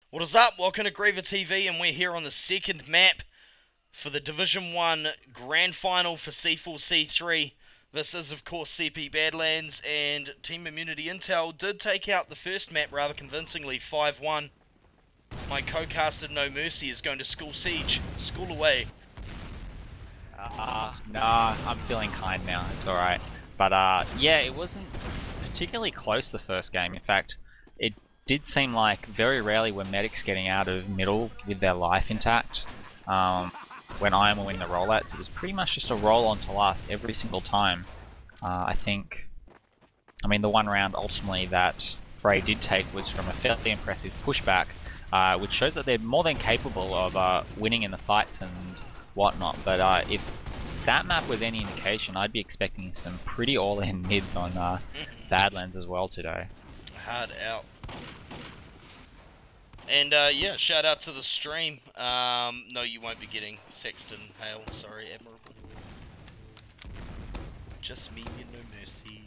What is up? Welcome to GreaverTV, and we're here on the second map for the Division 1 Grand Final for C4C3. This is, of course, CP Badlands, and Team Immunity Intel did take out the first map rather convincingly, 5-1. My co-caster No Mercy is going to school siege. School away. Nah, I'm feeling kind now. It's alright. But, yeah, it wasn't particularly close the first game. In fact, it did seem like very rarely were medics getting out of middle with their life intact. When I am winning the rollouts, it was pretty much just a roll on to last every single time. I mean, the one round ultimately that Fray did take was from a fairly impressive pushback, which shows that they're more than capable of winning in the fights and whatnot. But if that map was any indication, I'd be expecting some pretty all-in mids on Badlands as well today. Hard out. And yeah, shout out to the stream. No, you won't be getting Sexton Hale. Sorry, Admirable. Just me and No Mercy.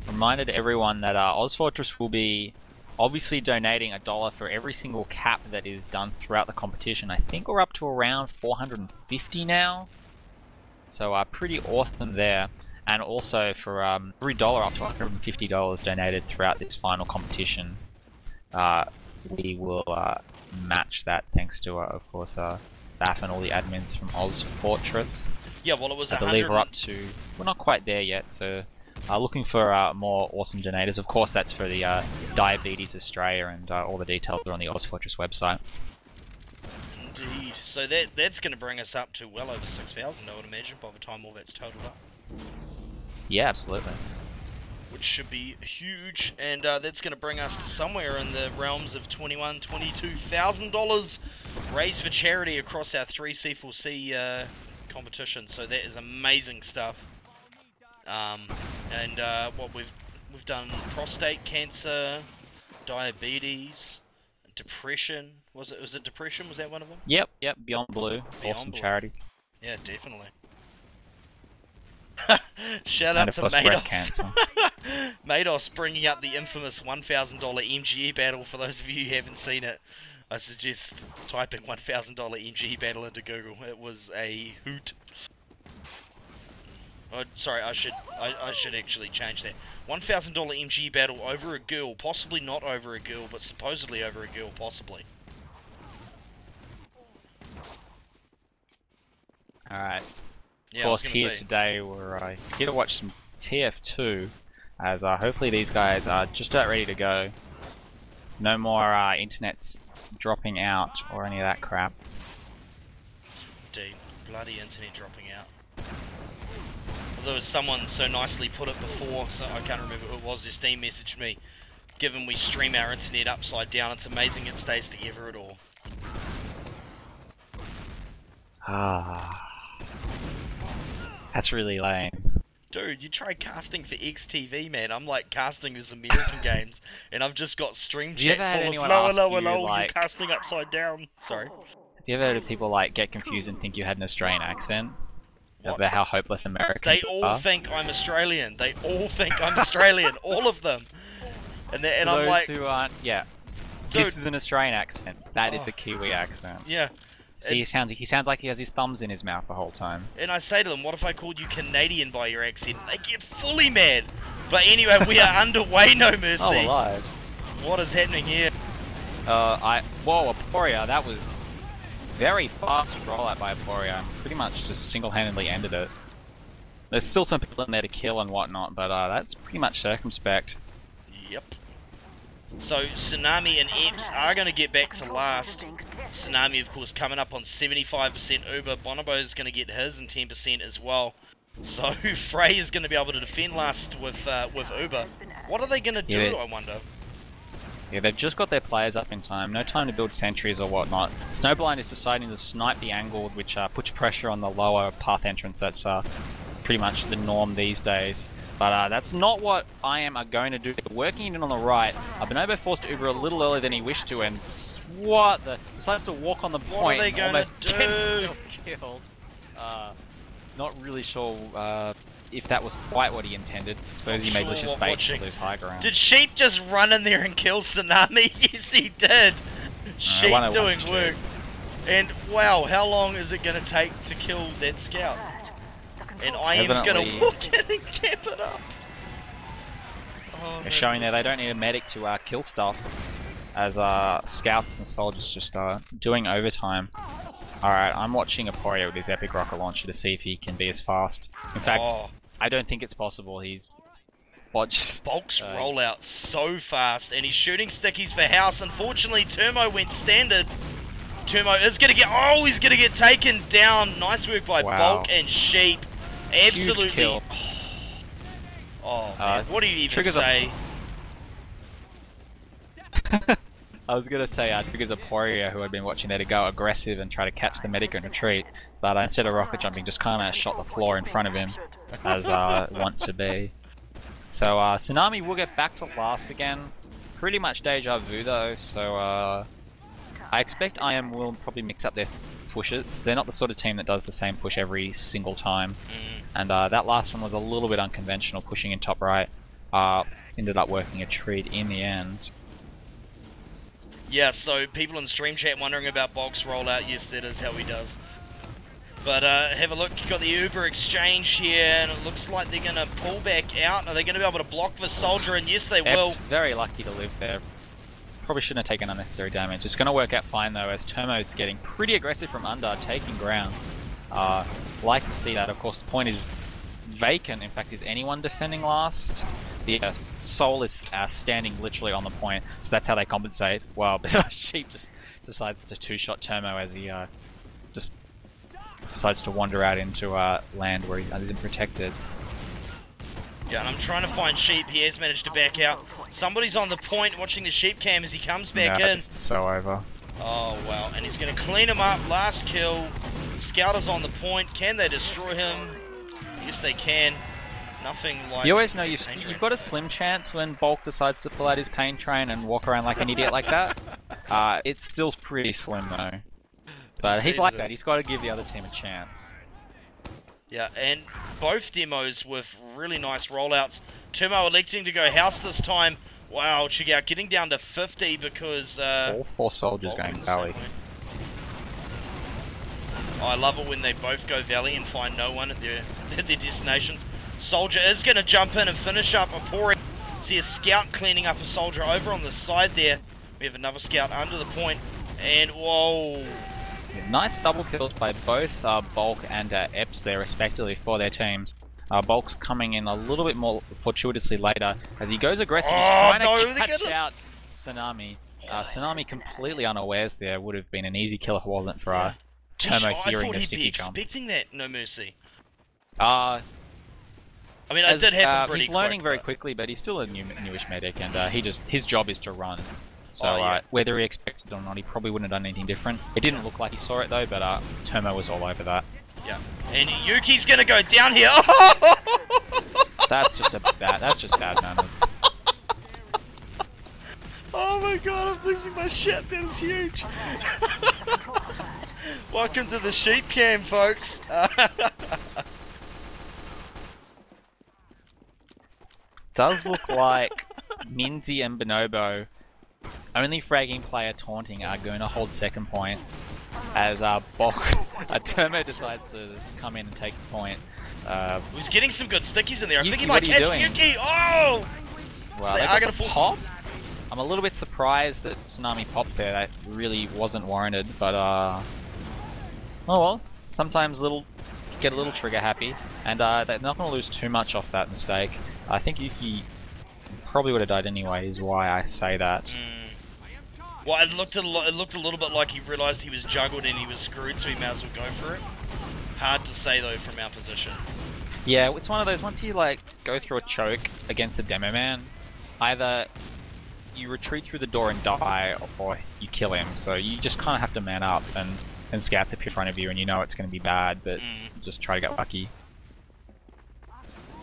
Reminder to everyone that OzFortress will be obviously donating $1 for every single cap that is done throughout the competition. I think we're up to around 450 now. So pretty awesome there. And also for every dollar up to $150 donated throughout this final competition, we will match that thanks to, of course, Baff and all the admins from OzFortress. Yeah, well, it was I believe we're up to... We're not quite there yet, so looking for more awesome donators. Of course, that's for the Diabetes Australia, and all the details are on the OzFortress website. Indeed. So that's going to bring us up to well over 6,000, I would imagine, by the time all that's totaled up. Yeah, absolutely. Which should be huge, and that's going to bring us to somewhere in the realms of $21,000, $22,000 raised for charity across our 3 C4C competitions. So that is amazing stuff. And what we've done: prostate cancer, diabetes, depression. Was it depression? Was that one of them? Yep. Beyond Blue, awesome Blue. charity. Yeah, definitely. Shout And out of to course, breast cancer. Mados bringing up the infamous $1,000 MGE battle. For those of you who haven't seen it, I suggest typing $1,000 MGE battle into Google. It was a hoot. Oh, sorry, I should actually change that. $1,000 MGE battle over a girl, possibly not over a girl, but supposedly over a girl, possibly. Alright. Yeah, Of course, here today we're here to watch some TF2, as hopefully these guys are just about ready to go. No more internets dropping out or any of that crap. Indeed, bloody internet dropping out. Although someone so nicely put it before, so I can't remember who it was, their Steam messaged me. Given we stream our internet upside down, it's amazing it stays together at all. That's really lame. Dude, you try casting for XTV, man. I'm like casting as American games, and I've just got stream chat full of lower, you're casting upside down. Sorry. Have you ever heard of people like get confused and think you had an Australian accent? What? About how hopeless Americans are? They all are? think I'm Australian. They all think I'm Australian. All of them. And I'm like... Those who aren't... Yeah. Dude. This is an Australian accent. That is the Kiwi accent. Yeah. See, he sounds like he has his thumbs in his mouth the whole time. And I say to them, what if I called you Canadian by your accent? They get fully mad. But anyway, we are underway, No Mercy. Oh, alive. What is happening here? Whoa, Aporia, that was very fast rollout by Aporia. Pretty much just single-handedly ended it. There's still some people in there to kill and whatnot, but that's pretty much circumspect. Yep. So, Tsunami and Epps are going to get back to last. Tsunami, of course, coming up on 75% Uber. Bonobo's going to get his and 10% as well. So, Fray is going to be able to defend last with Uber. What are they going to do, I wonder? Yeah, they've just got their players up in time. No time to build sentries or whatnot. Snowblind is deciding to snipe the angle, which puts pressure on the lower path entrance. That's pretty much the norm these days. But that's not what I am going to do. Working in on the right, Bonobo forced to Uber a little earlier than he wished to, and decides to walk on the point and almost get himself killed. Not really sure if that was quite what he intended. I suppose he made malicious bait to lose high ground. Did Sheep just run in there and kill Tsunami? Yes, he did. Sheep doing work. And wow, how long is it going to take to kill that scout? And IM's going to walk in and cap it up. Oh, they're showing that they don't need a medic to kill stuff, as scouts and soldiers just are doing overtime. Alright, I'm watching Aporia with his epic rocket launcher to see if he can be as fast. In fact, I don't think it's possible. He's botched. Bulk's rollout so fast, and he's shooting stickies for house. Unfortunately, Turmo went standard. Turmo is going to get... Oh, he's going to get taken down. Nice work by Bulk and Sheep. Absolutely. Kill. Oh, man. What do you even say? I was going to say triggers Aporia, who had been watching there, to go aggressive and try to catch the medic and retreat, but instead of rocket jumping, just kind of shot the floor in front of him, as want to be. So Tsunami will get back to last again. Pretty much deja vu though, so I expect IM will probably mix up their pushes. They're not the sort of team that does the same push every single time. And that last one was a little bit unconventional, pushing in top right. Ended up working a treat in the end. Yeah, so people in stream chat wondering about Bulk's rollout. Yes, that is how he does. But have a look, you've got the Uber exchange here, and it looks like they're going to pull back out. Are they going to be able to block the soldier? And yes, they will. Very lucky to live there. Probably shouldn't have taken unnecessary damage. It's going to work out fine though, as Turmo's getting pretty aggressive from under, taking ground. Like to see that. Of course, the point is vacant. In fact, is anyone defending last? The Soul is standing literally on the point, so that's how they compensate. Wow, but Sheep just decides to two-shot Turmo as he just decides to wander out into land where he isn't protected. Yeah, and I'm trying to find Sheep. He has managed to back out. Somebody's on the point watching the Sheep cam as he comes back in. It's so over. Oh, wow. And he's going to clean him up. Last kill. Scout is on the point. Can they destroy him? Yes, they can. Nothing like... You always know you've got a slim chance when Bulk decides to pull out his pain train and walk around like an idiot like that. It's still pretty slim, though. But he's like that. He's got to give the other team a chance. Yeah, and both demos with really nice rollouts. Turmo electing to go house this time. Wow, check out, getting down to 50 because... all four soldiers going valley. Oh, I love it when they both go valley and find no one at their destinations. Soldier is going to jump in and finish up Aporia. See a scout cleaning up a soldier over on the side there. We have another scout under the point. And, whoa... Nice double kills by both Bulk and Epps there, respectively, for their teams. Bulk's coming in a little bit more fortuitously later as he goes aggressive. He's trying to catch out Tsunami. Tsunami completely unawares there. Would have been an easy kill if it wasn't for Turmo hearing the sticky jump. I thought he'd be expecting that, no mercy. I mean, it did happen pretty He's learning very quickly, but he's still a newish medic, and his job is to run. So whether he expected it or not, he probably wouldn't have done anything different. It didn't look like he saw it though, but Turmo was all over that. Yeah, and Yuki's gonna go down here. That's just bad manners. Oh my god, I'm losing my shit. That is huge. Welcome to the sheep cam, folks. Does look like Minzy and Bonobo, only fragging player taunting, are going to hold second point as Turmo decides to just come in and take the point. He's getting some good stickies in there. I think he what might are you catch doing? Yuki. Oh! Wow, So they are going to force pop. I'm a little bit surprised that Tsunami popped there. That really wasn't warranted, but oh well. Sometimes get a little trigger happy, and they're not going to lose too much off that mistake. I think Yuki probably would have died anyway, is why I say that. Well, it looked a little bit like he realised he was juggled and he was screwed, so he may as well go for it. Hard to say though from our position. Yeah, it's one of those, once you like go through a choke against a demo man, either you retreat through the door and die, or you kill him. So you just kind of have to man up, and scouts appear in front of you, and you know it's going to be bad, but just try to get lucky.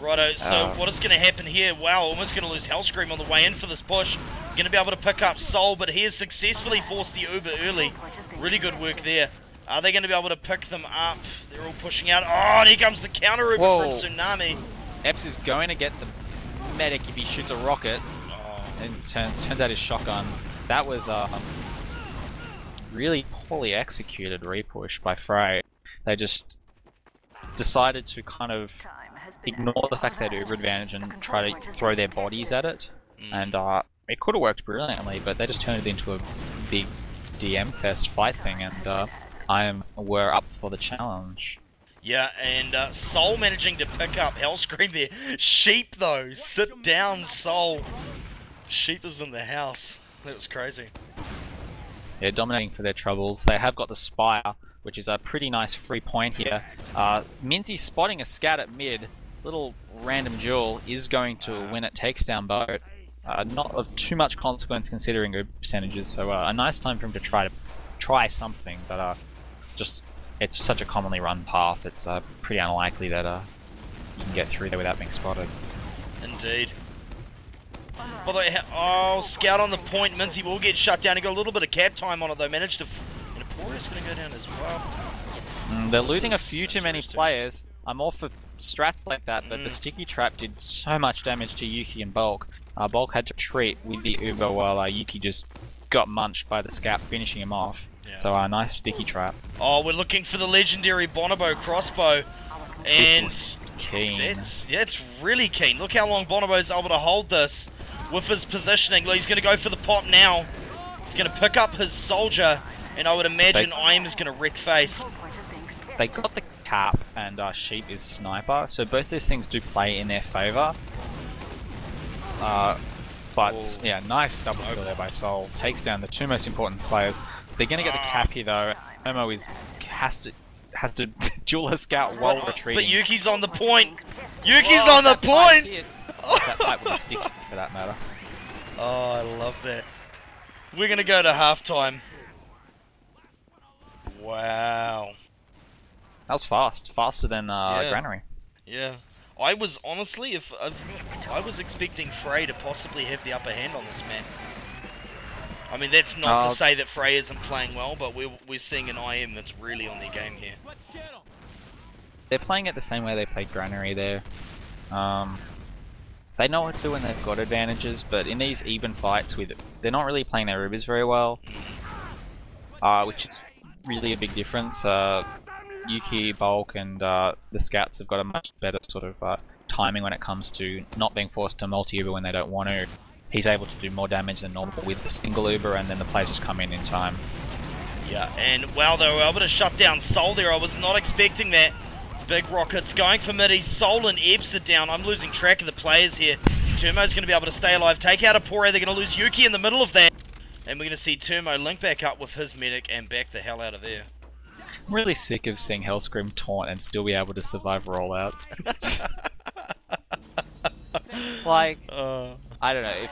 Righto, so what is going to happen here? Wow, almost going to lose Hellscream on the way in for this push. Going to be able to pick up Soul, but he has successfully forced the Uber early. Really good work there. Are they going to be able to pick them up? They're all pushing out. Oh, and here comes the counter Uber from Tsunami. Epps is going to get the medic if he shoots a rocket. And turns out his shotgun. That was really poorly executed repush by Fray. They just decided to kind of ignore the fact they had Uber advantage and try to throw their bodies at it. And it could have worked brilliantly, but they just turned it into a big DM fest fight thing, and were up for the challenge. Yeah, and Soul managing to pick up Hellscream there. Sheep though, sit down, Soul. Sheep is in the house. That was crazy. Yeah, dominating for their troubles. They have got the Spire, which is a pretty nice free point here. Minty spotting a scat at mid. Little random duel is going to win it, takes down boat. Not of too much consequence considering the percentages, so a nice time for him to try something, but just it's such a commonly run path, it's pretty unlikely that you can get through there without being spotted. Indeed. By the way, oh, Scout on the point. Minzy will get shut down. He got a little bit of cap time on it though. Managed to. And Aporia's going to go down as well. They're losing a few too many players. I'm all for strats like that, but the sticky trap did so much damage to Yuki and Bulk. Bulk had to retreat with the Uber while Yuki just got munched by the Scout, finishing him off. Yeah. So a nice sticky trap. Oh, we're looking for the legendary Bonobo crossbow. And this is keen. It's really keen. Look how long Bonobo's able to hold this with his positioning. He's going to go for the pop now. He's going to pick up his soldier, and I would imagine IM is going to wreck face. They got the cap, and Sheep is sniper, so both these things do play in their favour. But yeah, nice double kill there by Soul. Takes down the two most important players. They're going to get the cap here though. Momo has to duel a Scout while retreating. But Yuki's on the point. Yuki's on the point. That fight was a stick for that matter. Oh, I love that. We're going to go to halftime. Wow. That was fast. Faster than Granary. Yeah. I was honestly, I was expecting Fray to possibly have the upper hand on this man. I mean, that's not to say that Fray isn't playing well, but we're seeing an IM that's really on their game here. They're playing it the same way they played Granary there. They know what to do when they've got advantages, but in these even fights, they're not really playing their Ubers very well, which is really a big difference. Yuki, Bulk, and the Scouts have got a much better sort of timing when it comes to not being forced to multi-Uber when they don't want to. He's able to do more damage than normal with the single Uber, and then the players just come in time. Yeah, and wow, they were able to shut down Soul there. I was not expecting that. Big Rockets going for midi. Soul and Ebs are down. I'm losing track of the players here. Turmo's going to be able to stay alive. Take out Aporia. They're going to lose Yuki in the middle of that. And we're going to see Turmo link back up with his medic and back the hell out of there. I'm really sick of seeing Hellscream taunt and still be able to survive rollouts. Like, I don't know.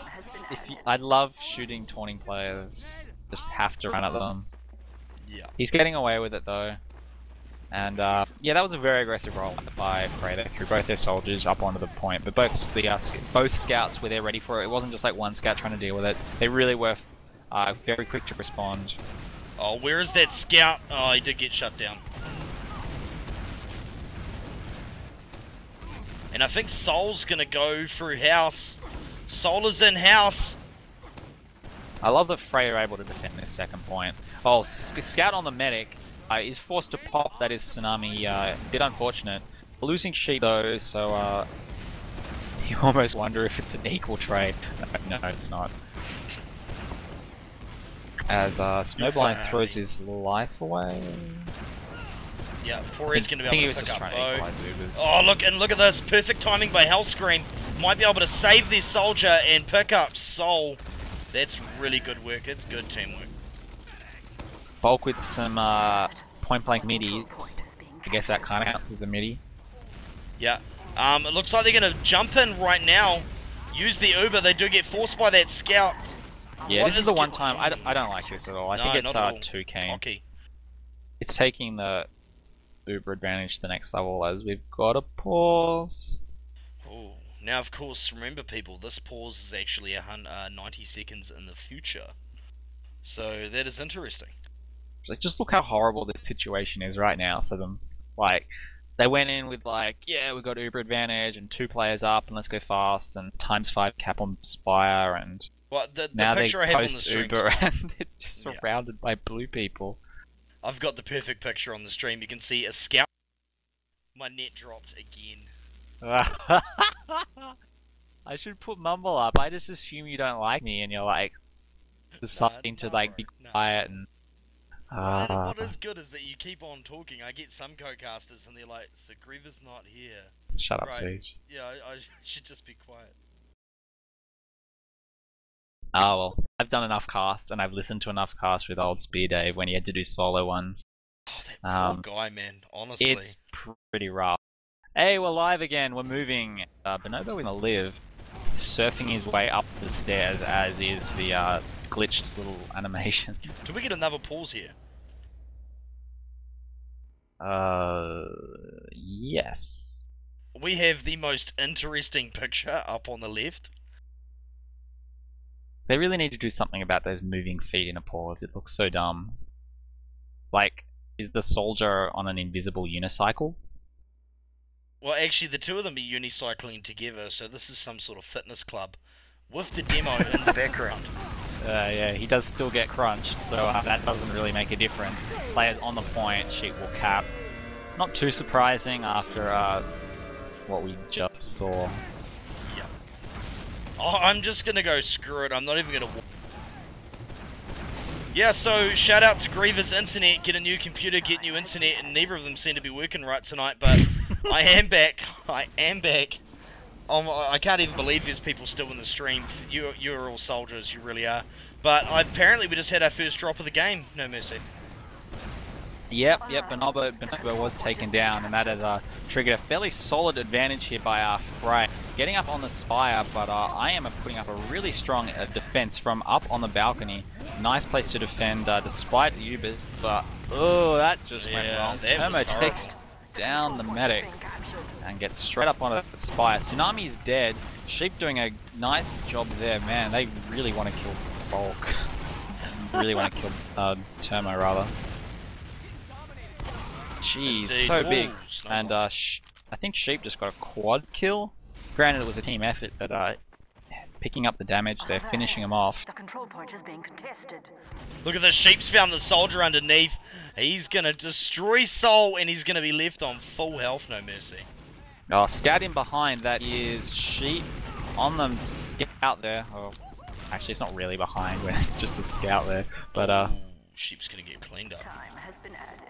I love shooting taunting players. Just have to run at them. Yeah. He's getting away with it though. And yeah, that was a very aggressive roll by Fray. They threw both their soldiers up onto the point, but both scouts were there ready for it. It wasn't just like one scout trying to deal with it. They really were very quick to respond. Oh, where is that scout? Oh, he did get shut down. And I think Soul's gonna go through house. Soul is in house. I love that Fray are able to defend this second point. Oh, scout on the medic. Is forced to pop, that is Tsunami, a bit unfortunate. Losing Sheep though, so you almost wonder if it's an equal trade. No, it's not. As Snowblind throws his life away. Yeah, Poria's going to be able to pick up Bo. Oh, look at this. Perfect timing by Hellscream. Might be able to save their soldier and pick up Soul. That's really good work. That's good teamwork. Bulk with some point blank midis. I guess that kind of counts as a midi. Yeah. It looks like they're going to jump in right now. Use the Uber. They do get forced by that scout. Yeah, this is the one time I don't like this at all. I think it's too keen. Hockey. It's taking the Uber advantage to the next level as we've got a pause. Oh, now of course, remember people, this pause is actually 90 seconds in the future. So that is interesting. Like, just look how horrible this situation is right now for them. Like, they went in with like, yeah, we got Uber advantage and 2 players up and let's go fast and ×5 cap on Spire and What the Now they picture I have on the post stream? Uber and they're just surrounded by blue people. I've got the perfect picture on the stream. You can see a scout. My net dropped again. I should put Mumble up. I just assume you don't like me and you're like deciding to like be quiet and. What is good is that you keep on talking. I get some co-casters and they're like, "So Griever's not here." Shut up, Right. Siege. Yeah, I should just be quiet. Oh well, I've done enough casts and I've listened to enough casts with old Spear Dave when he had to do solo ones. Oh, that poor guy, man. Honestly, It's pretty rough. Hey, we're live again. We're moving. Bonobo in a live, surfing his way up the stairs as is the glitched little animations. Do we get another pause here? Yes. We have the most interesting picture up on the left. They really need to do something about those moving feet in a pause. It looks so dumb. Like, is the soldier on an invisible unicycle? Well, actually, the two of them are unicycling together, so this is some sort of fitness club with the demo in the background. Yeah, he does still get crunched, so that doesn't really make a difference. Players on the point, Sheep will cap. Not too surprising after what we just saw. Yeah. Oh, I'm just gonna go screw it. I'm not even gonna. Yeah, so shout out to Griever's internet. Get a new computer, get new internet, and neither of them seem to be working right tonight. But I am back. I am back. I can't even believe there's people still in the stream. You're all soldiers, you really are. But apparently we just had our first drop of the game. No mercy. Yep, Bonobo was taken down, and that has triggered a fairly solid advantage here by Fray. Getting up on the spire, but I am putting up a really strong defense from up on the balcony. Nice place to defend despite the Ubers, but oh, that just went wrong. Termo takes down the medic and gets straight up on the spire. Tsunami's dead. Sheep doing a nice job there. Man, they really want to kill Bulk. Really want to kill Termo, rather. Jeez, Indeed. so big. Ooh, And I think Sheep just got a quad kill. Granted, it was a team effort, but picking up the damage, they're finishing him off. The control point is being contested. Look at this. Sheep's found the soldier underneath. He's gonna destroy Soul, and he's gonna be left on full health. No mercy. Oh, scout in behind. That is Sheep on the scout there. Oh, actually, it's not really behind when it's just a scout there. But Ooh, Sheep's gonna get cleaned up. Time has been added.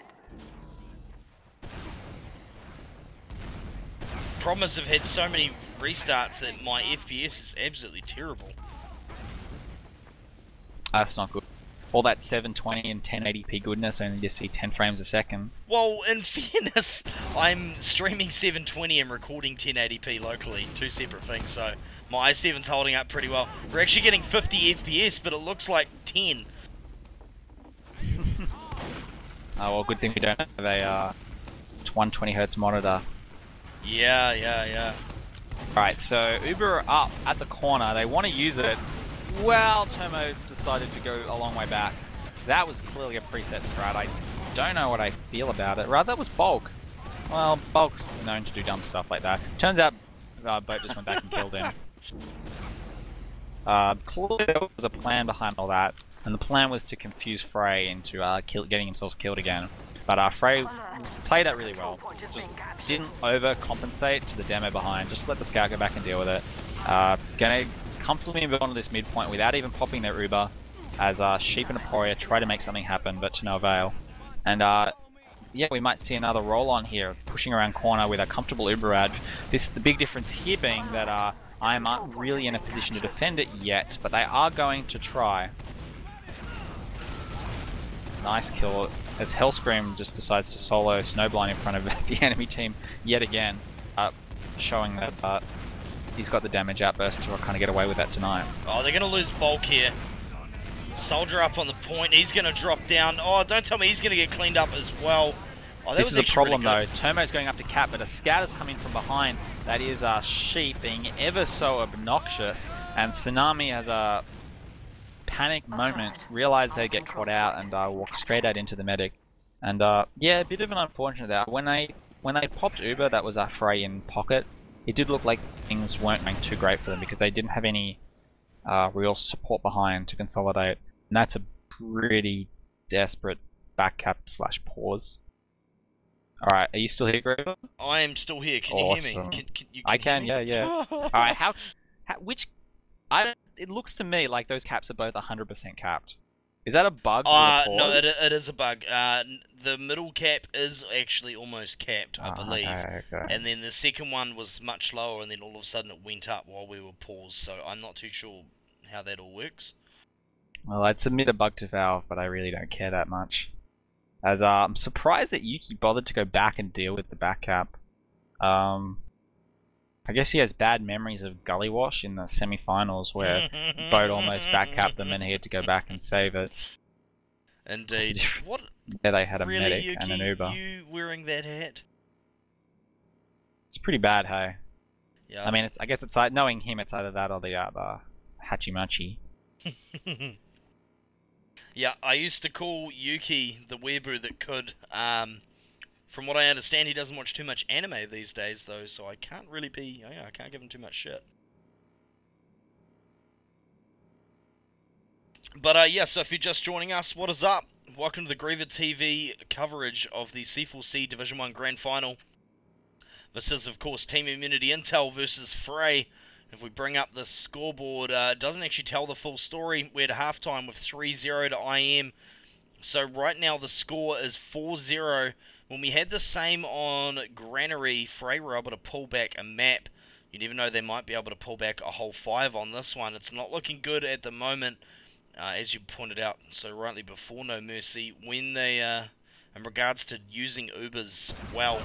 Problem is I've had so many restarts that my FPS is absolutely terrible. that's not good. All that 720 and 1080p goodness, only just see 10 frames a second. Well, in fairness, I'm streaming 720 and recording 1080p locally, two separate things, so my i7's holding up pretty well. We're actually getting 50 FPS, but it looks like 10. Oh, well, good thing we don't have a 120Hz monitor. Yeah. Alright, so Uber are up at the corner. They want to use it. Well, Termo decided to go a long way back. That was clearly a preset strat. I don't know what I feel about it. Rather, that was Bulk. Well, Bulk's known to do dumb stuff like that. Turns out, Boat just went back and killed him. Clearly there was a plan behind all that, and the plan was to confuse Fray into getting himself killed again. But Fray played that really well. Just didn't overcompensate to the demo behind. Just let the scout go back and deal with it. Gonna comfortably move on to this midpoint without even popping their Uber, as Sheep and Aporia try to make something happen, but to no avail. And yeah, we might see another roll on here, pushing around corner with a comfortable Uber ad. The big difference here being that I am not really in a position to defend it yet, but they are going to try. Nice kill, as Hellscream just decides to solo Snowblind in front of the enemy team yet again, showing that he's got the damage outburst to kind of get away with that tonight. Oh, they're going to lose Bulk here. Soldier up on the point. He's going to drop down. Oh, don't tell me he's going to get cleaned up as well. Oh, this is a problem though. Termo's going up to cap, but a scout is coming from behind. That is Sheep being ever so obnoxious, and Tsunami has a panic moment, realized they get caught out, and walk straight out into the medic. And yeah, a bit of an unfortunate there. When they popped Uber, that was Fray in pocket. It did look like things weren't going too great for them because they didn't have any real support behind to consolidate. And that's a pretty desperate back cap / pause. Alright, are you still here, Griever? I am still here. Can Awesome. you hear me? You I hear can, me? yeah. Alright, it looks to me like those caps are both 100% capped. Is that a bug with a pause? No, it is a bug. The middle cap is actually almost capped, I believe. Okay. And then the second one was much lower, and then all of a sudden it went up while we were paused. So I'm not too sure how that all works. Well, I'd submit a bug to Valve, but I really don't care that much. As I'm surprised that Yuki bothered to go back and deal with the back cap. I guess he has bad memories of Gully Wash in the semi-finals where Boat almost back-capped them and he had to go back and save it. Indeed. What? Yeah, they had a Really, medic Yuki, and an Uber. You wearing that hat? It's pretty bad, hey? Yeah. I mean, I guess it's like, knowing him, it's either that or the Hachimachi. Yeah, I used to call Yuki the weeaboo that could. From what I understand, he doesn't watch too much anime these days, though, so I can't really be... I can't give him too much shit. But, yeah, so if you're just joining us, what is up? Welcome to the GreaverTV coverage of the C4C Division 1 Grand Final. This is, of course, Team Immunity Intel versus Fray. If we bring up the scoreboard, it doesn't actually tell the full story. We're at halftime with 3-0 to IM. So right now the score is 4-0. When we had the same on Granary, Fray were able to pull back a map. You never know, they might be able to pull back a whole 5 on this one. It's not looking good at the moment, as you pointed out so rightly before, No Mercy. When they, in regards to using Ubers, well,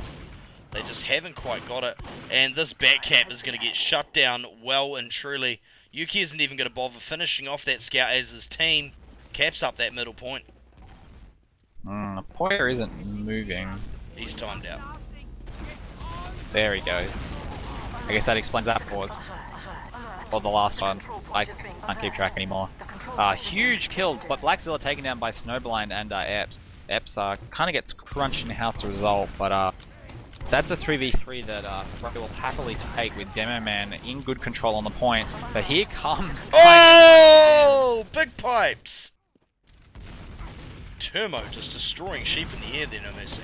they just haven't quite got it. And this back cap is going to get shut down well and truly. Yuki isn't even going to bother finishing off that scout as his team caps up that middle point. The pointer isn't moving. He's timed out. There he goes. I guess that explains that pause. Or the last one. I can't keep track anymore. Huge kill, but Blackzilla taken down by Snowblind and Epps. Epps kind of gets crunched in house result, but that's a 3v3 that Fray will happily take with Demo Man in good control on the point. But here comes... Oh! Big pipes! Turmo just destroying sheep in the air there, No Mercy.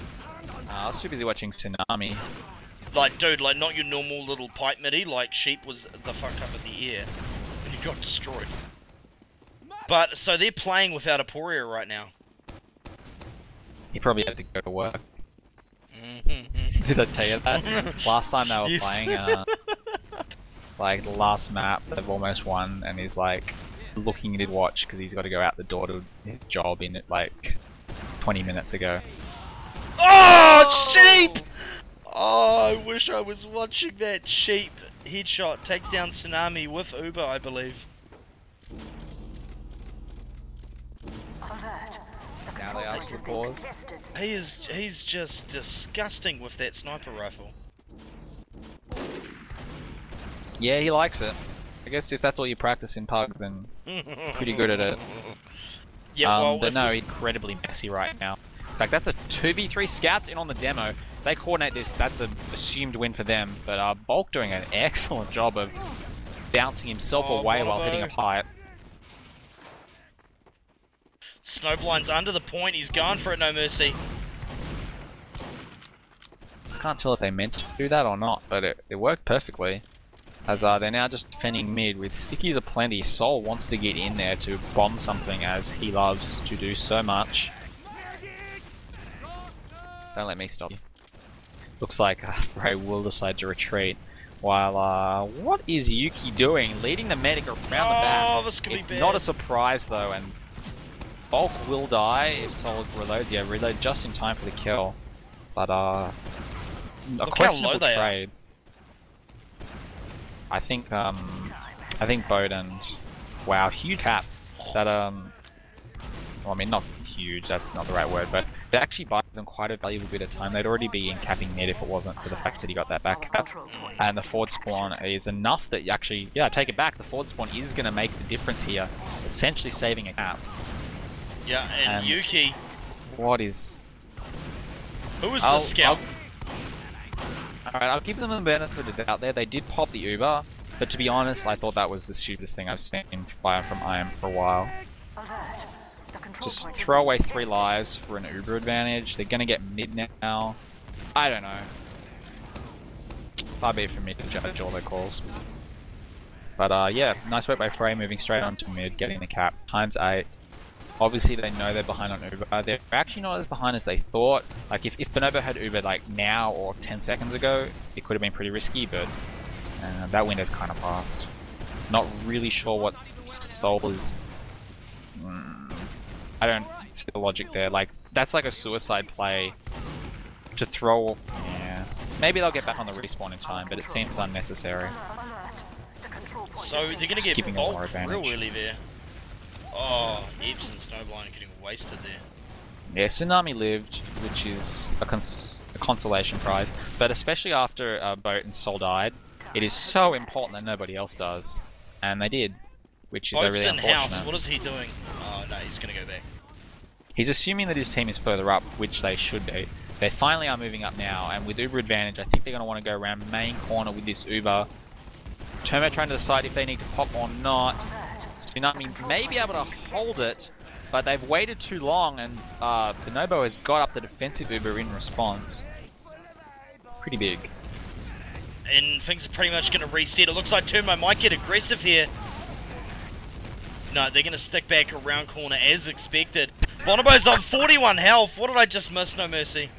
I was too busy watching Tsunami. Like, dude, like, not your normal little pipe midi, like, sheep was the fuck up in the air. And he got destroyed. But, so they're playing without a Poria right now. He probably had to go to work. Did I tell you that? Last time they were playing, like, the last map, they've almost won, and he's like, looking at his watch because he's got to go out the door to his job in it like 20 minutes ago. Oh, sheep! Oh, I wish I was watching that. Sheep headshot takes down Tsunami with Uber, I believe. Now they ask for pause. He's just disgusting with that sniper rifle. Yeah, he likes it. I guess if that's all you practice in pugs, then pretty good at it. Yeah, well, but no, incredibly messy right now. In fact, that's a 2v3 scouts in on the demo. If they coordinate this, that's an assumed win for them. But Bulk doing an excellent job of bouncing himself away while hitting a pipe. Snowblind's under the point, he's going for it, No Mercy. I can't tell if they meant to do that or not, but it worked perfectly. As they're now just defending mid with stickies aplenty. Sol wants to get in there to bomb something as he loves to do so much. Don't let me stop you. Looks like Fray will decide to retreat. While, what is Yuki doing? Leading the medic around the back. This could be bad. Not a surprise though, and Bulk will die if Sol reloads. Yeah, reload just in time for the kill. But, a questionable trade. I think Boat and wow, huge cap that well, I mean not huge, that's not the right word, but it actually buys them quite a valuable bit of time. They'd already be in capping mid if it wasn't for the fact that he got that back cap. And the forward spawn is enough that you actually, yeah, take it back, the forward spawn is going to make the difference here, essentially saving a cap. Yeah, and Yuki. What is... Who is the scout? Alright, I'll give them a benefit of the doubt there. They did pop the Uber, But to be honest, I thought that was the stupidest thing I've seen fire from IM for a while. Alert. The control Just point is throw being away 3 contested. lives for an Uber advantage. They're gonna get mid now. I don't know. Far be it from me to judge all their calls. But yeah, nice work by Fray, moving straight onto mid, getting the cap. ×8. Obviously they know they're behind on Uber. They're actually not as behind as they thought. Like if Bonobo had Uber like now or 10 seconds ago, it could have been pretty risky, but that window's kind of passed. Not really sure what Soul is... I don't see the logic there. Like, that's like a suicide play to throw... Yeah. Maybe they'll get back on the respawn in time, but it seems unnecessary. The control point So is they're being going to Just get giving them more bulked advantage. real early there. Oh, Ebbs and Snowblind are getting wasted there. Yeah, Tsunami lived, which is a consolation prize, but especially after Boat and Soul died, it is so important that nobody else does. And they did, which is Boat's really in house. unfortunate. What is he doing? Oh, no, he's going to go back. He's assuming that his team is further up, which they should be. They finally are moving up now, and with Uber advantage, I think they're going to want to go around main corner with this Uber. Turbo trying to decide if they need to pop or not. Tsunami may be able to hold it, but they've waited too long, and Bonobo has got up the defensive Uber in response. Pretty big. And things are pretty much going to reset. It looks like Turbo might get aggressive here. No, they're going to stick back around corner as expected. Bonobo's on 41 health. What did I just miss? No mercy.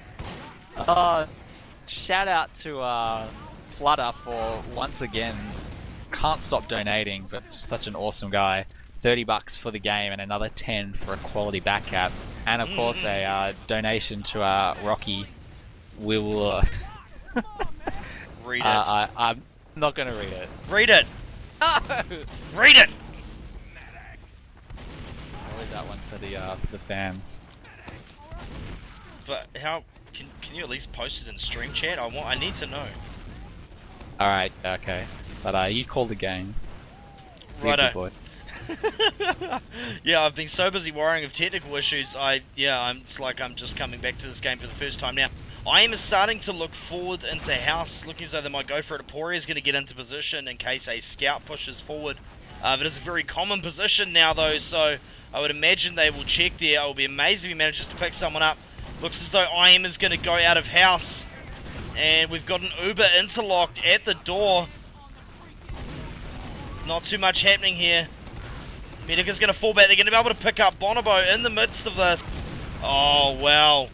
Shout out to Flutter for once again can't stop donating, but just such an awesome guy. $30 for the game and another 10 for a quality back cap, and of course a donation to Rocky. We will. Read it. I'm not gonna read it. Read it. Read it. I'll leave that one for the fans. But how can you at least post it in stream chat? I need to know. All right, okay, but you call the game. Be a good Righto. boy. Yeah, I've been so busy worrying of technical issues. It's like I'm just coming back to this game for the first time now. I am starting to look forward into house, looking as though they might go for it. Aporia is going to get into position in case a scout pushes forward. It is a very common position now, though, so I would imagine they will check there. I will be amazed if he manages to pick someone up. Looks as though IM is going to go out of house, and we've got an Uber interlocked at the door. Not too much happening here. Medic is going to fall back. They're going to be able to pick up Bonobo in the midst of this. Oh, wow.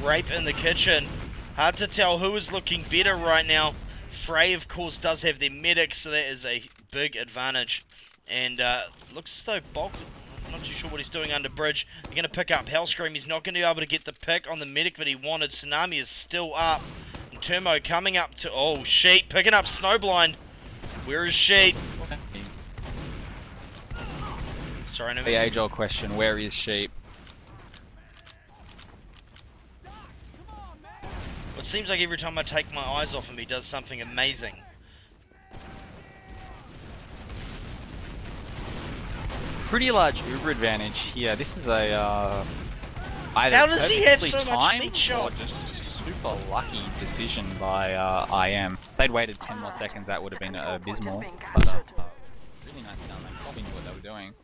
Rape in the kitchen. Hard to tell who is looking better right now. Fray, of course, does have their medic, so that is a big advantage. And looks as though Bulk, I'm not too sure what he's doing under bridge. They're going to pick up Hellscream. He's not going to be able to get the pick on the medic that he wanted. Tsunami is still up. And Turbo coming up to... Oh, Sheep picking up Snowblind. Where is Sheep? Sorry, no The age-old question: where is Sheep? It seems like every time I take my eyes off him, he does something amazing. Pretty large Uber advantage here. This is a either How does he have perfectly so much timed meat shot? or just super lucky decision by IM. If they'd waited 10 more seconds, that would have been abysmal. But really nice done. They probably knew what they were doing.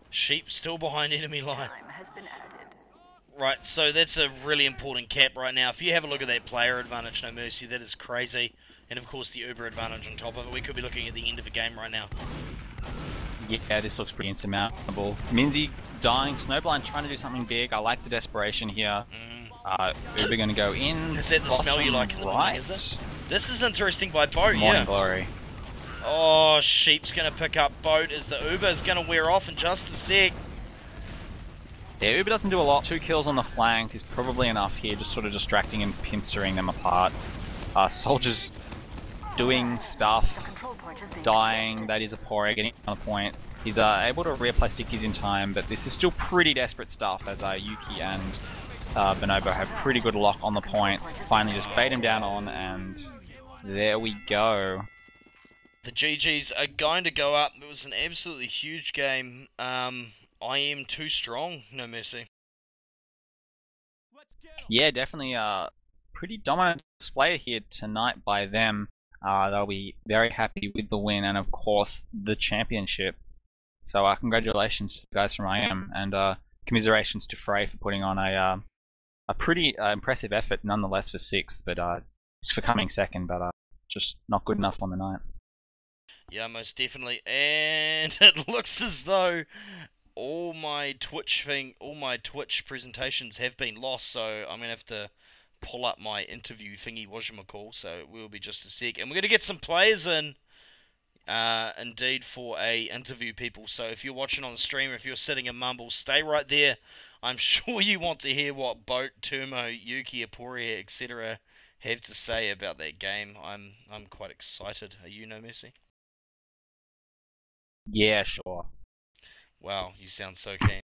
Sheep still behind enemy line. time has been added. Right, so that's a really important cap right now. If you have a look at that player advantage, no mercy, that is crazy. And of course the Uber advantage on top of it. We could be looking at the end of the game right now. Yeah, this looks pretty insurmountable. Minzy dying, Snowblind trying to do something big. I like the desperation here. Uber going to go in. Is that the smell you like in the morning, is it? This is interesting by Boat, Morning yeah. Glory. Oh, Sheep's going to pick up Boat as the Uber is going to wear off in just a sec. Yeah, Uber doesn't do a lot. 2 kills on the flank is probably enough here, just sort of distracting and pincering them apart. Soldiers doing stuff, Control point is being dying. contested. That is Aporia getting on the point. He's able to reapply stickies in time, but this is still pretty desperate stuff as Yuki and Bonobo have pretty good lock on the point. Finally just bait him down on, and there we go. The GGs are going to go up. It was an absolutely huge game. I am too strong, no mercy. Yeah, definitely pretty dominant display here tonight by them. They'll be very happy with the win and, of course, the championship. So congratulations to the guys from IM, and commiserations to Fray for putting on a pretty impressive effort nonetheless for 6th, but for coming 2nd, but just not good enough on the night. Yeah, most definitely. And it looks as though all my Twitch presentations have been lost, so I'm gonna have to pull up my interview thingy whatchamacall, so we'll be just a sec. And we're gonna get some players in indeed for a interview, people. So if you're watching on the stream, if you're sitting in Mumble, stay right there. I'm sure you want to hear what Boat, Turmo, Yuki, Aporia, etc. have to say about that game. I'm quite excited. Are you, No Mercy? Yeah, sure. Wow, you sound so keen.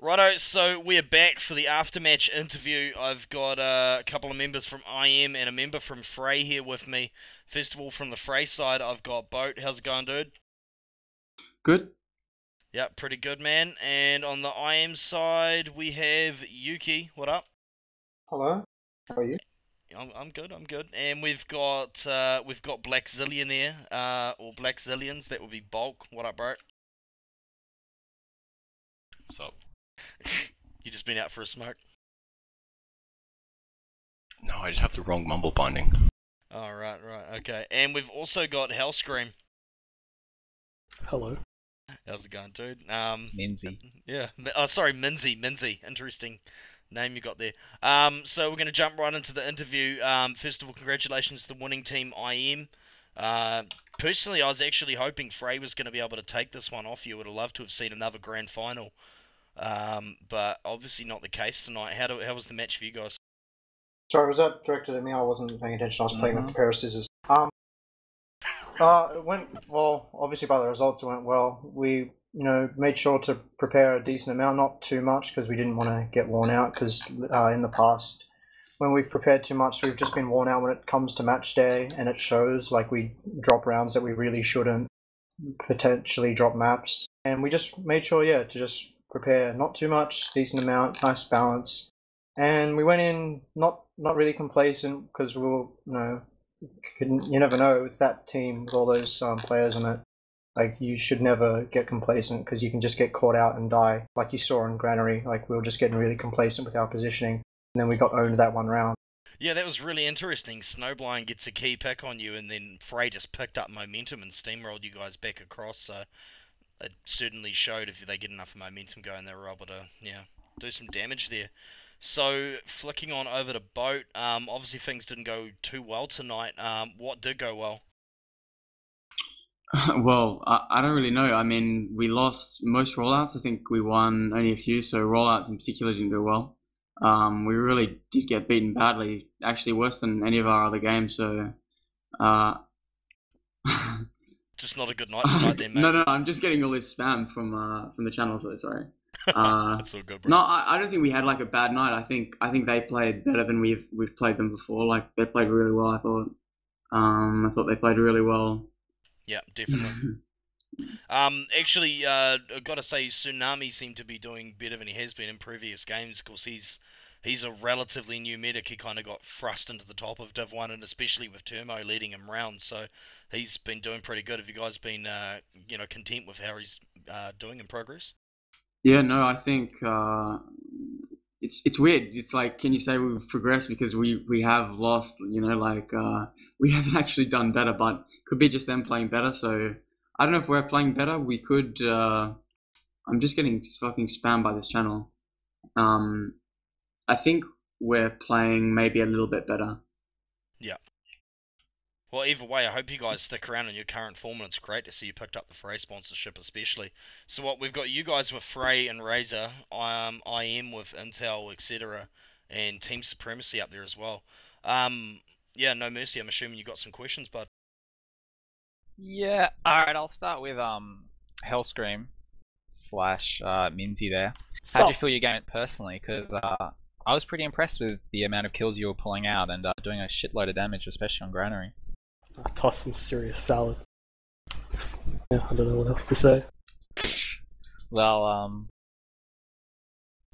Righto, so we're back for the aftermatch interview. I've got a couple of members from IM and a member from Fray here with me. First of all, from the Fray side, I've got Boat. How's it going, dude? Good. Yeah, pretty good, man. And on the IM side, we have Yuki. What up? Hello. How are you? I'm good. And we've got Black Zillionaire, or Black Zillions. That would be Bulk. What up, bro? What's up? You just been out for a smoke? No, I just have the wrong mumble binding. Oh, right, okay. And we've also got Hellscream. Hello. How's it going, dude? Minzy. Yeah. Oh, sorry, Minzy. Interesting name you got there. So we're going to jump right into the interview. First of all, congratulations to the winning team, IM. Personally, I was actually hoping Fray was going to be able to take this one off you. Would have loved to have seen another grand final. But obviously not the case tonight. How was the match for you guys? Sorry, was that directed at me? I wasn't paying attention. I was playing with a pair of scissors. It went well. Obviously, by the results, it went well. We, made sure to prepare a decent amount, not too much, because we didn't want to get worn out. Because in the past, when we've prepared too much, we've just been worn out when it comes to match day, and it shows. Like, we drop rounds that we really shouldn't, potentially drop maps, and we just made sure, to just prepare not too much, decent amount, nice balance, and we went in not really complacent because we were, you never know with that team with all those players in it. Like, you should never get complacent because you can just get caught out and die, like you saw in Granary. Like, we were just getting really complacent with our positioning, and then we got owned that one round. Yeah, that was really interesting. Snowblind gets a key pick on you, and then Fray just picked up momentum and steamrolled you guys back across, so it certainly showed if they get enough momentum going, they were able to, do some damage there. So, flicking on over to Boat, obviously things didn't go too well tonight. What did go well? Well, I don't really know. I mean, we lost most rollouts. I think we won only a few, so rollouts in particular didn't go well. We really did get beaten badly, actually worse than any of our other games, so... Just not a good night tonight then, mate. No, I'm just getting all this spam from the channel, so sorry. That's all good, bro. No, I don't think we had like a bad night. I think they played better than we've played them before. Like, they played really well, I thought. I thought they played really well. Yeah, definitely. Actually, I've got to say, Tsunami seemed to be doing better than he has been in previous games. Of course, he's a relatively new medic. He kind of got thrust into the top of Div 1, and especially with Turmo leading him round, so he's been doing pretty good. Have you guys been, content with how he's doing in progress? Yeah, no, I think it's weird. It's like, can you say we've progressed because we have lost? We haven't actually done better, but could be just them playing better. So I don't know if we're playing better. We could. I'm just getting fucking spammed by this channel. I think we're playing maybe a little bit better. Yeah. Well, either way, I hope you guys stick around in your current form, and it's great to see you picked up the Fray sponsorship especially. So what, we've got you guys with Fray and Razor, IM with Intel, etc., and Team Supremacy up there as well. Yeah, No Mercy, I'm assuming you got some questions, bud. Yeah, alright, I'll start with Hellscream / Minzy there. How'd you feel your game personally? Because I was pretty impressed with the amount of kills you were pulling out and doing a shitload of damage, especially on Granary. I tossed some serious salad. Yeah, I don't know what else to say. Well,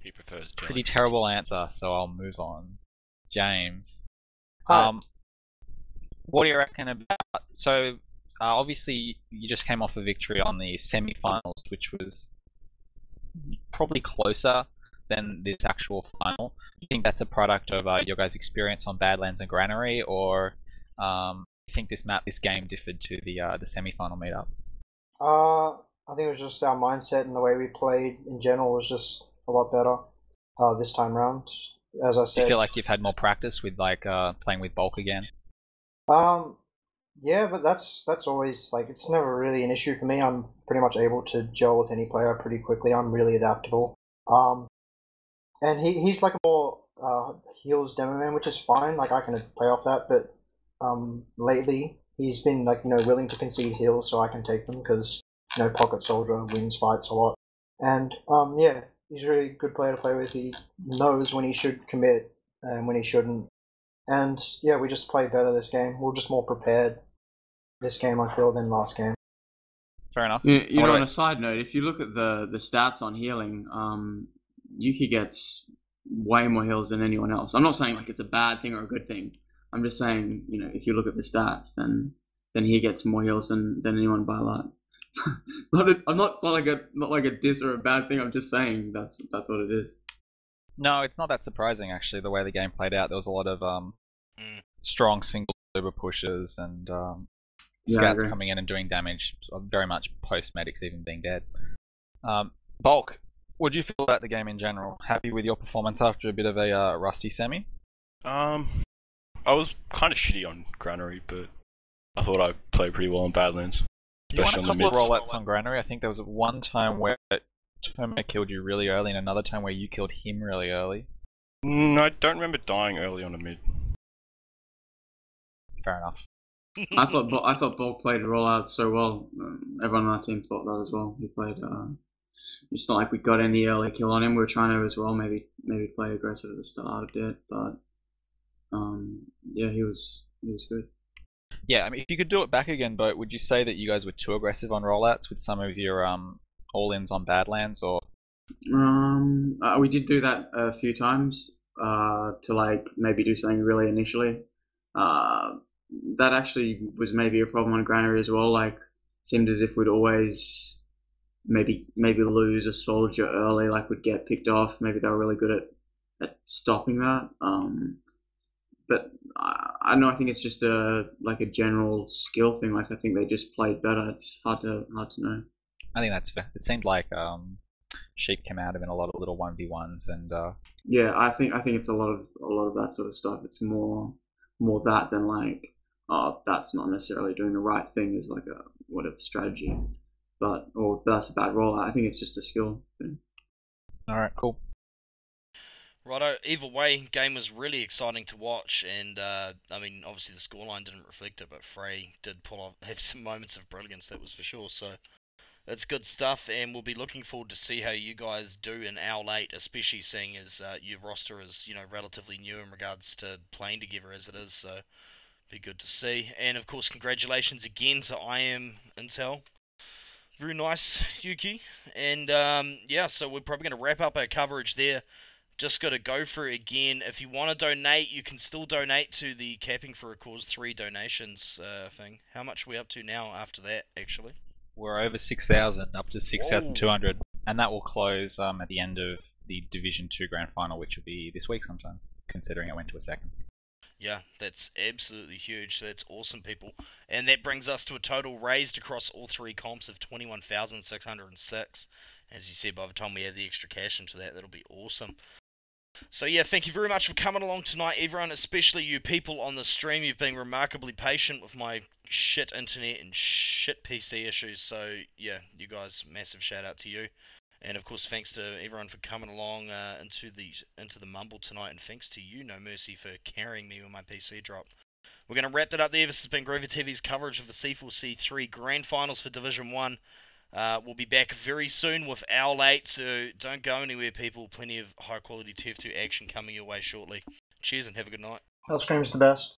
He prefers Pretty jelly. terrible answer, so I'll move on. James. Hi. What do you reckon about... So, obviously, you just came off a victory on the semi-finals, which was probably closer than this actual final. Do you think that's a product of your guys' experience on Badlands and Granary, or you think this game differed to the semi-final meetup? I think it was just our mindset and the way we played in general was just a lot better this time round. As I Do you said, feel like you've had more practice with playing with bulk again? yeah, but that's always like it's never really an issue for me. I'm pretty much able to gel with any player pretty quickly. I'm really adaptable. And he's like a more heals demo man, which is fine. Like I can play off that, but lately he's been like willing to concede heals so I can take them because pocket soldier wins fights a lot. And yeah, he's a really good player to play with. He knows when he should commit and when he shouldn't. And yeah, we just played better this game. We're just more prepared this game, I feel, than last game. Fair enough. You know, on a side note, if you look at the stats on healing, Yuki gets way more heals than anyone else. I'm not saying like it's a bad thing or a good thing. I'm just saying, if you look at the stats, then he gets more heals than anyone by a lot. It's not like a diss or a bad thing. I'm just saying that's what it is. No, it's not that surprising actually. The way the game played out, there was a lot of strong single uber pushes and scouts coming in and doing damage. Very much post medics even being dead. Bulk, what do you feel about the game in general? Happy with your performance after a bit of a rusty semi? I was kind of shitty on Granary, but I thought I played pretty well on Badlands. You won Especially a on the couple of mids. rollouts on Granary. I think there was one time where Tomo killed you really early and another time where you killed him really early. I don't remember dying early on a mid. Fair enough. I thought Bulk played rollouts so well. Everyone on our team thought that as well. He played. It's not like we got any early kill on him. We were trying to as well. Maybe play aggressive at the start a bit, but yeah, he was good. Yeah, I mean, if you could do it back again, Boat, would you say that you guys were too aggressive on rollouts with some of your all-ins on Badlands, or? We did do that a few times to like maybe do something really initially. That actually was maybe a problem on Granary as well. Like, seemed as if we'd always maybe lose a soldier early, like would get picked off. Maybe they were really good at stopping that. But I don't know. I think it's just a general skill thing. Like I think they just played better. It's hard to know. I think that's fair. It seemed like Sheep came out of in a lot of little 1v1s and yeah, I think it's a lot of that sort of stuff. It's more that than like, oh, that's not necessarily doing the right thing is like a whatever strategy, or that's a bad rollout. I think it's just a skill thing. All right, cool. Righto, either way, game was really exciting to watch, and I mean, obviously the scoreline didn't reflect it, but Fray did have some moments of brilliance, that was for sure, so it's good stuff, and we'll be looking forward to see how you guys do in Owl 8, especially seeing as your roster is, relatively new in regards to playing together as it is, so be good to see. And of course, congratulations again to I Am Intel. Very nice, Yuki. And yeah, so we're probably going to wrap up our coverage there. Just got to go for it again. If you want to donate, you can still donate to the Capping for a Cause 3 donations thing. How much are we up to now after that, actually? We're over 6,000, up to 6,200, and that will close at the end of the Division 2 Grand Final, which will be this week sometime, considering it went to a second. Yeah, that's absolutely huge. So that's awesome, people. And that brings us to a total raised across all three comps of 21,606. As you said, by the time we add the extra cash into that, that'll be awesome. So yeah, thank you very much for coming along tonight, everyone, especially you people on the stream. You've been remarkably patient with my shit internet and shit PC issues. So yeah, you guys, massive shout out to you. And of course, thanks to everyone for coming along into the mumble tonight, and thanks to you, No Mercy, for carrying me when my PC dropped. We're going to wrap that up there. This has been GreaverTV's coverage of the C4C3 Grand Finals for Division 1. We'll be back very soon with Owl 8, so don't go anywhere, people. Plenty of high-quality TF2 action coming your way shortly. Cheers and have a good night. Hellscream's the best.